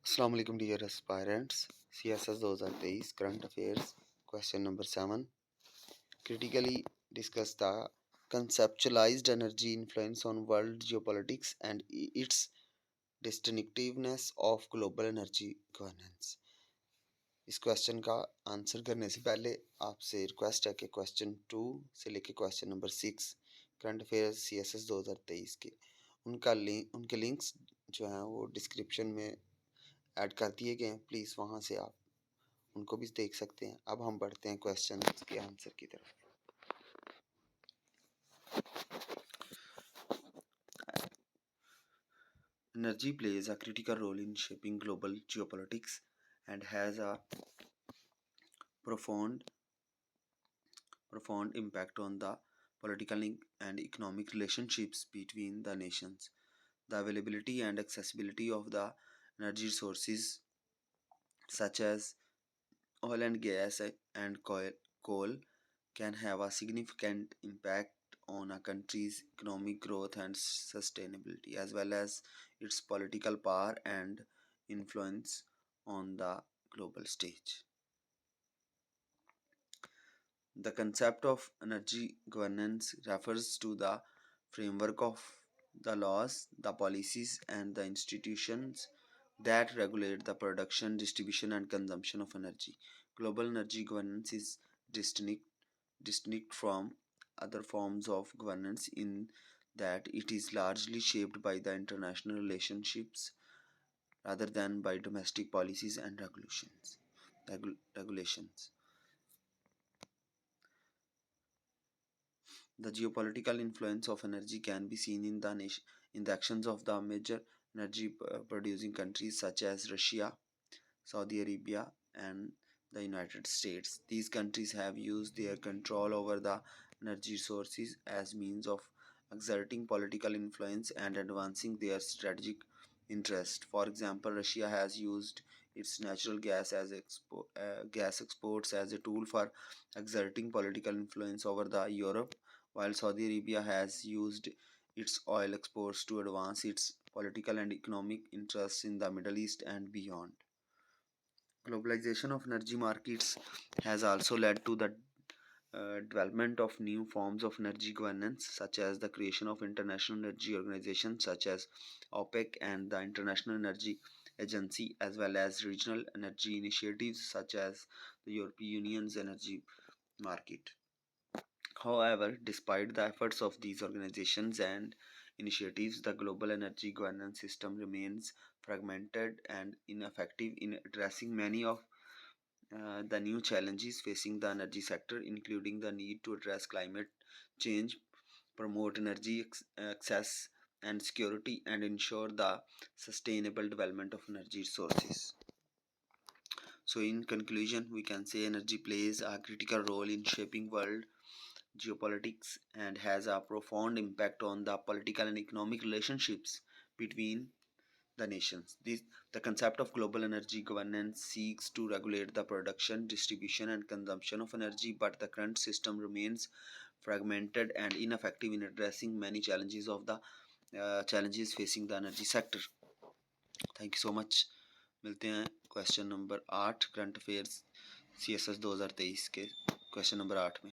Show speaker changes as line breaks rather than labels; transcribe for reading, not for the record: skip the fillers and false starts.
Assalamu alaikum dear aspirants. CSS 2023 current affairs question number 7. Critically discuss the conceptualized energy influence on world geopolitics and its distinctiveness of global energy governance. इस question का answer करने से पहले आपसे request है कि question 2 से लेकर question number 6 current affairs CSS 2023 के उनके लिंक्स जो हैं वो डिस्क्रिप्शन में ऐड कर दिए गए हैं। प्लीज़ वहाँ से आप उनको भी देख सकते हैं। अब हम बढ़ते हैं क्वेश्चन के आंसर की तरफ। Energy plays a critical role in shaping global geopolitics and has a profound impact on the political and economic relationships between the nations. The availability and accessibility of the energy resources such as oil and gas and coal can have a significant impact on a country's economic growth and sustainability, as well as its political power and influence on the global stage. The concept of energy governance refers to the framework of the laws, the policies, and the institutions that regulate the production, distribution, and consumption of energy. Global energy governance is distinct from other forms of governance in that it is largely shaped by the international relationships rather than by domestic policies and regulations. The geopolitical influence of energy can be seen in the actions of the major energy producing countries such as Russia, Saudi Arabia, and the United States. These countries have used their control over the energy sources as means of exerting political influence and advancing their strategic interest. For example, Russia has used its natural gas gas exports as a tool for exerting political influence over the Europe, while Saudi Arabia has used its oil exports to advance its political and economic interests in the Middle East and beyond. Globalization of energy markets has also led to the development of new forms of energy governance, such as the creation of international energy organizations such as OPEC and the International Energy Agency, as well as regional energy initiatives such as the European Union's energy market. However, despite the efforts of these organizations and initiatives, the global energy governance system remains fragmented and ineffective in addressing many of the new challenges facing the energy sector, including the need to address climate change, promote energy access and security, and ensure the sustainable development of energy sources. So, in conclusion, we can say energy plays a critical role in shaping world geopolitics and has a profound impact on the political and economic relationships between the nations. The concept of global energy governance seeks to regulate the production, distribution, and consumption of energy, but the current system remains fragmented and ineffective in addressing many challenges of the challenges facing the energy sector. Thank you so much. मिलते हैं question number 8 current affairs CSS 2023 के question number 8 में।